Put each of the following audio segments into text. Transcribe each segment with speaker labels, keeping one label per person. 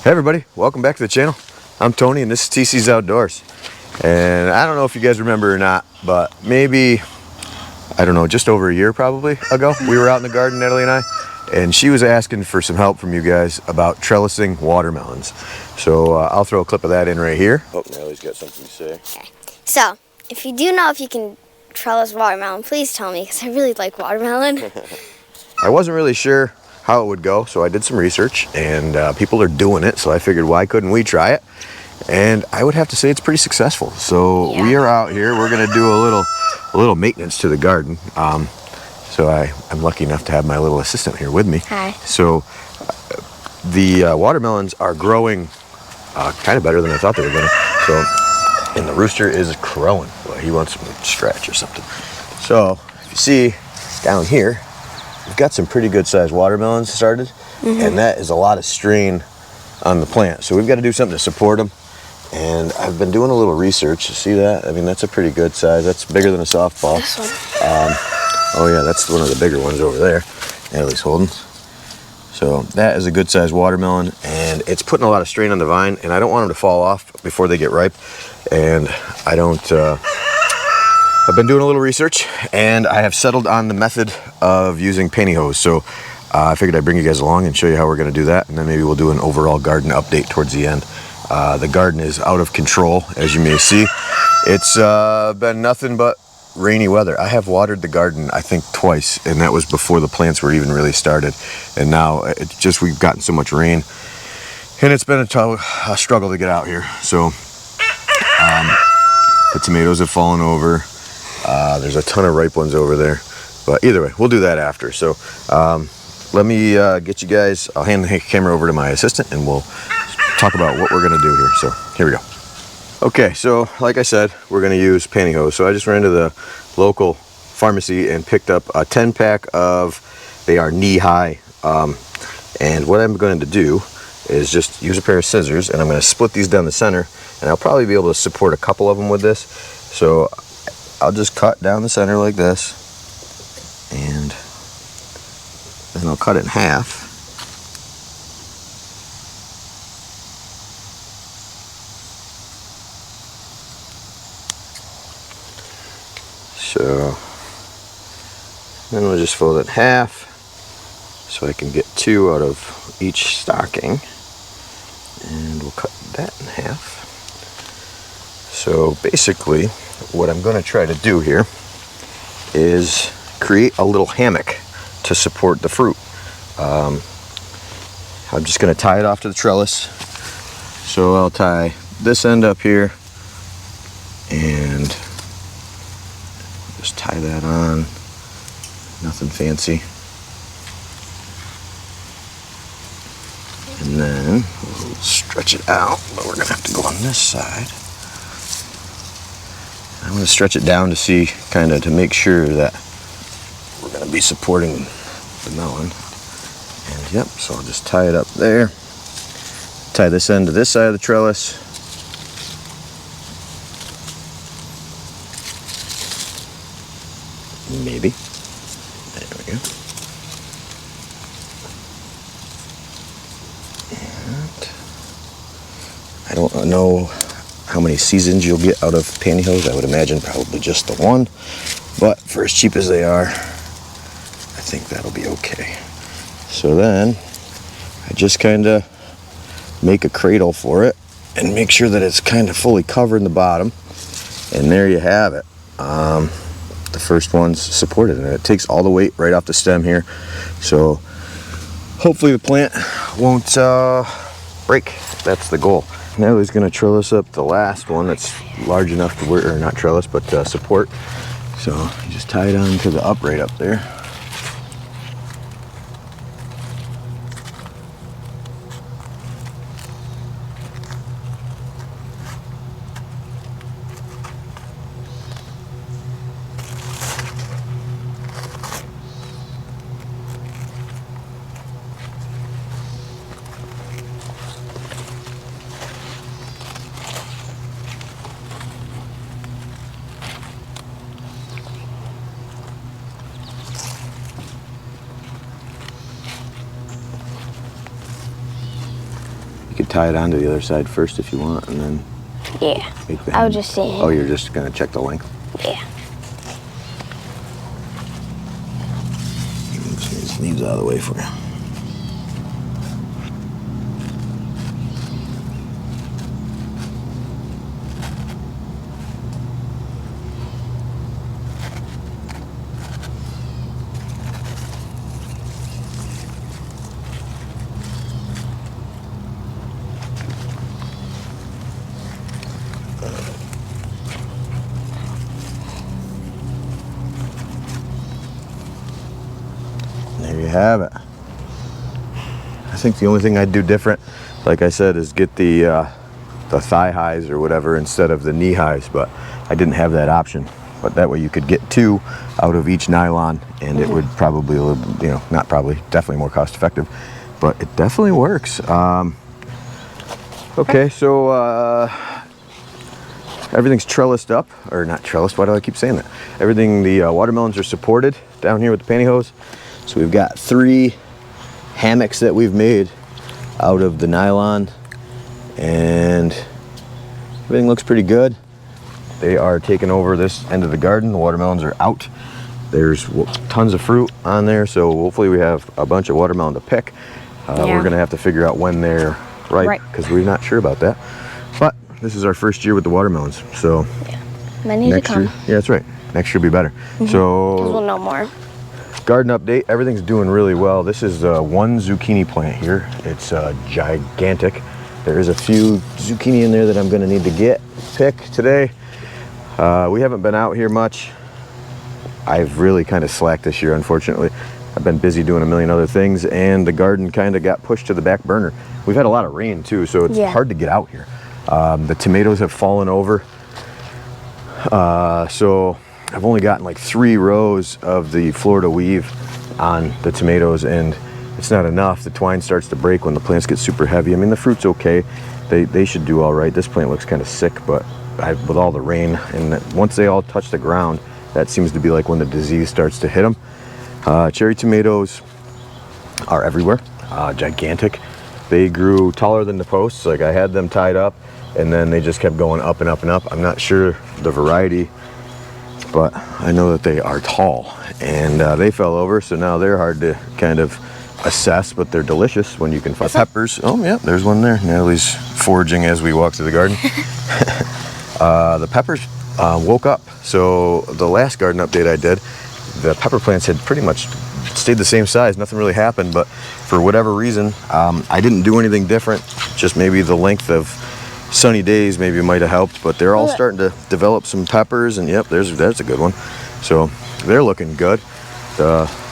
Speaker 1: Hey everybody, welcome back to the channel. I'm Tony and this is TC's Outdoors. And I don't know if you guys remember or not, but maybe, I don't know, just over a year probably ago, we were out in the garden, Natalie and I, and she was asking for some help from you guys about trellising watermelons. So I'll throw a clip of that in right here. Oh, Natalie's got something to say.
Speaker 2: Okay. So, if you do know if you can trellis watermelon, please tell me, because I really like watermelon.
Speaker 1: I wasn't really sure how it would go, so I did some research, and people are doing it, so I figured why couldn't we try it? And I would have to say it's pretty successful. So yeah. We are out here. We're gonna do a little maintenance to the garden. So I'm lucky enough to have my little assistant here with me.
Speaker 2: Hi.
Speaker 1: So the watermelons are growing kind of better than I thought they were gonna. So, and the rooster is crowing. Well, he wants some scratch or something. So if you see down here, we've got some pretty good sized watermelons started, and that is a lot of strain on the plant. So we've got to do something to support them. And I've been doing a little research. You see that? I mean, that's a pretty good size. That's bigger than a softball.
Speaker 2: This one.
Speaker 1: Oh yeah, that's one of the bigger ones over there. Natalie's holding. So that is a good sized watermelon, and it's putting a lot of strain on the vine, and I don't want them to fall off before they get ripe. And I don't, I've been doing a little research, and I have settled on the method of using pantyhose. So I figured I'd bring you guys along and show you how we're going to do that, and then maybe we'll do an overall garden update towards the end. The garden is out of control, as you may see. It's been nothing but rainy weather. I have watered the garden, I think, twice, and that was before the plants were even really started. And now it's just we've gotten so much rain, and it's been a struggle to get out here. So the tomatoes have fallen over. There's a ton of ripe ones over there, but either way, we'll do that after. So let me get you guys, I'll hand the camera over to my assistant and we'll talk about what we're gonna do here. So here we go. Okay, so like I said, we're gonna use pantyhose. So I just ran to the local pharmacy and picked up a 10-pack of, they are knee-high. And what I'm going to do is just use a pair of scissors, and I'm gonna split these down the center, and I'll probably be able to support a couple of them with this. So I'll just cut down the center like this, and then I'll cut it in half. So then we'll just fold it in half so I can get 2 out of each stocking, and we'll cut that in half. So basically what I'm going to try to do here is create a little hammock to support the fruit. I'm just going to tie it off to the trellis. So I'll tie this end up here and just tie that on. Nothing fancy. And then we'll stretch it out, but we're going to have to go on this side. I'm going to stretch it down to see, kind of to make sure that we're going to be supporting the melon. And yep, so I'll just tie it up there. Tie this end to this side of the trellis. Maybe. There we go. And I don't know how many seasons you'll get out of pantyhose. I would imagine probably just the one, but for as cheap as they are, I think that'll be okay. So then I just kind of make a cradle for it and make sure that it's kind of fully covered in the bottom, and there you have it. The first one's supported, and it takes all the weight right off the stem here, so hopefully the plant won't break. That's the goal. Now he's going to trellis up the last one that's large enough to wear, or not trellis, but support. So you just tie it on to the upright up there. tie it onto the other side first if you want, and then
Speaker 2: Yeah.
Speaker 1: make the
Speaker 2: I
Speaker 1: hem.
Speaker 2: was just saying.
Speaker 1: Oh, you're just gonna check the length?
Speaker 2: Yeah.
Speaker 1: Move some of these leaves out of the way for you. There you have it. I think the only thing I'd do different, like I said, is get the thigh highs or whatever instead of the knee highs, but I didn't have that option. But that way you could get 2 out of each nylon, and it would probably, you know, not probably, definitely more cost effective, but it definitely works. Okay, so everything's trellised up, or not trellised, why do I keep saying that? Everything, the watermelons are supported down here with the pantyhose. So we've got 3 hammocks that we've made out of the nylon, and everything looks pretty good. They are taking over this end of the garden. The watermelons are out. There's tons of fruit on there, so hopefully we have a bunch of watermelon to pick. We're gonna have to figure out when they're ripe, because we're not sure about that. But this is our first year with the watermelons, so
Speaker 2: Many to come.
Speaker 1: year, yeah, that's right. Next year will be better. So
Speaker 2: We'll know more.
Speaker 1: garden update, everything's doing really well. This is one zucchini plant here. It's gigantic. There is a few zucchini in there that I'm gonna need to pick today. We haven't been out here much. I've really kind of slacked this year, unfortunately. I've been busy doing a million other things, and the garden kind of got pushed to the back burner. We've had a lot of rain too, so it's hard to get out here. The tomatoes have fallen over. So I've only gotten like 3 rows of the Florida weave on the tomatoes, and it's not enough. The twine starts to break when the plants get super heavy. I mean, the fruit's okay. They should do all right. This plant looks kind of sick, but with all the rain, and once they all touch the ground, that seems to be like when the disease starts to hit them. Cherry tomatoes are everywhere, gigantic. They grew taller than the posts. Like, I had them tied up, and then they just kept going up and up and up. I'm not sure the variety, but I know that they are tall, and they fell over, so now they're hard to kind of assess, but they're delicious when you can find peppers. Oh yeah, there's one there. Natalie's foraging as we walk through the garden. The peppers woke up. So the last garden update I did, the pepper plants had pretty much stayed the same size. Nothing really happened, but for whatever reason, I didn't do anything different. Just maybe the length of sunny days maybe might have helped, but they're all starting to develop some peppers, and yep, that's a good one. So they're looking good.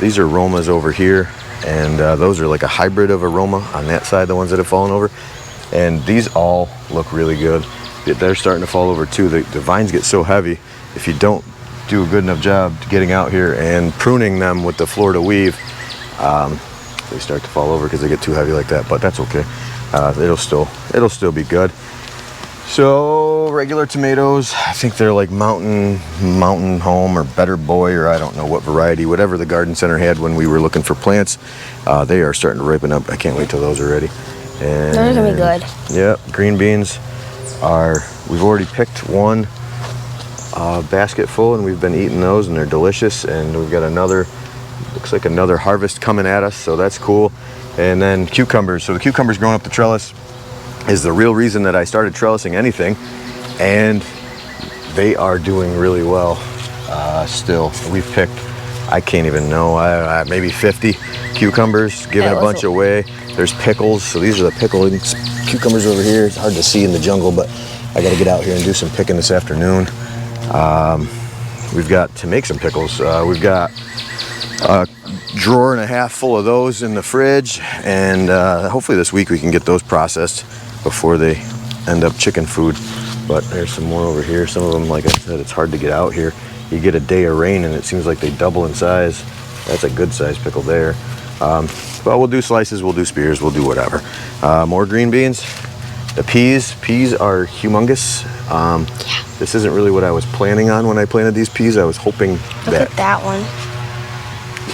Speaker 1: These are Romas over here, and those are like a hybrid of a Roma on that side, the ones that have fallen over. And these all look really good. They're starting to fall over too. The vines get so heavy, if you don't do a good enough job getting out here and pruning them with the Florida weave, they start to fall over because they get too heavy like that, but that's okay. It'll still be good. So regular tomatoes, I think they're like Mountain Home or Better Boy, or I don't know what variety, whatever the garden center had when we were looking for plants. They are starting to ripen up. I can't wait till those are ready. And
Speaker 2: those are gonna be good.
Speaker 1: Yep, green beans we've already picked one basket full, and we've been eating those, and they're delicious. And we've got looks like another harvest coming at us, so that's cool. And then cucumbers. So the cucumbers growing up the trellis is the real reason that I started trellising anything, and they are doing really well still. We've picked, I can't even know, maybe 50 cucumbers, giving a bunch away. There's pickles, so these are the pickled cucumbers over here. It's hard to see in the jungle, but I got to get out here and do some picking this afternoon. We've got to make some pickles. We've got a drawer and a half full of those in the fridge, and hopefully this week we can get those processed before they end up chicken food. But there's some more over here. Some of them, like I said, it's hard to get out here. You get a day of rain and it seems like they double in size. That's a good size pickle there. But we'll do slices, we'll do spears, we'll do whatever. More green beans. The peas are humongous. This isn't really what I was planning on when I planted these peas. I was hoping
Speaker 2: Look at that one.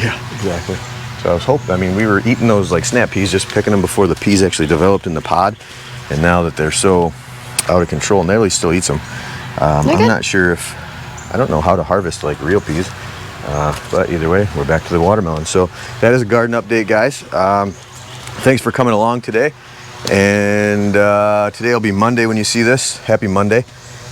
Speaker 1: Yeah, exactly. So I was hoping, I mean, we were eating those like snap peas, just picking them before the peas actually developed in the pod. And now that they're so out of control, Natalie still eats them. I'm not sure if, I don't know how to harvest like real peas, but either way, we're back to the watermelon. So that is a garden update, guys. Thanks for coming along today. And today will be Monday when you see this. Happy Monday.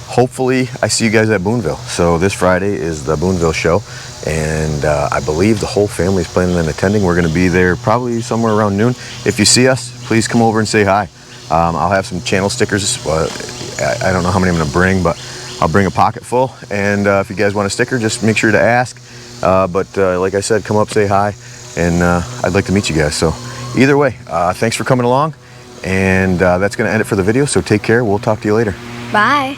Speaker 1: Hopefully I see you guys at Boonville. So this Friday is the Boonville show, and I believe the whole family is planning on attending. We're going to be there probably somewhere around noon. If you see us, please come over and say hi. I'll have some channel stickers. I don't know how many I'm going to bring, but I'll bring a pocket full. And if you guys want a sticker, just make sure to ask. But like I said, come up, say hi, and I'd like to meet you guys. So either way, thanks for coming along, and that's going to end it for the video. So take care. We'll talk to you later.
Speaker 2: Bye.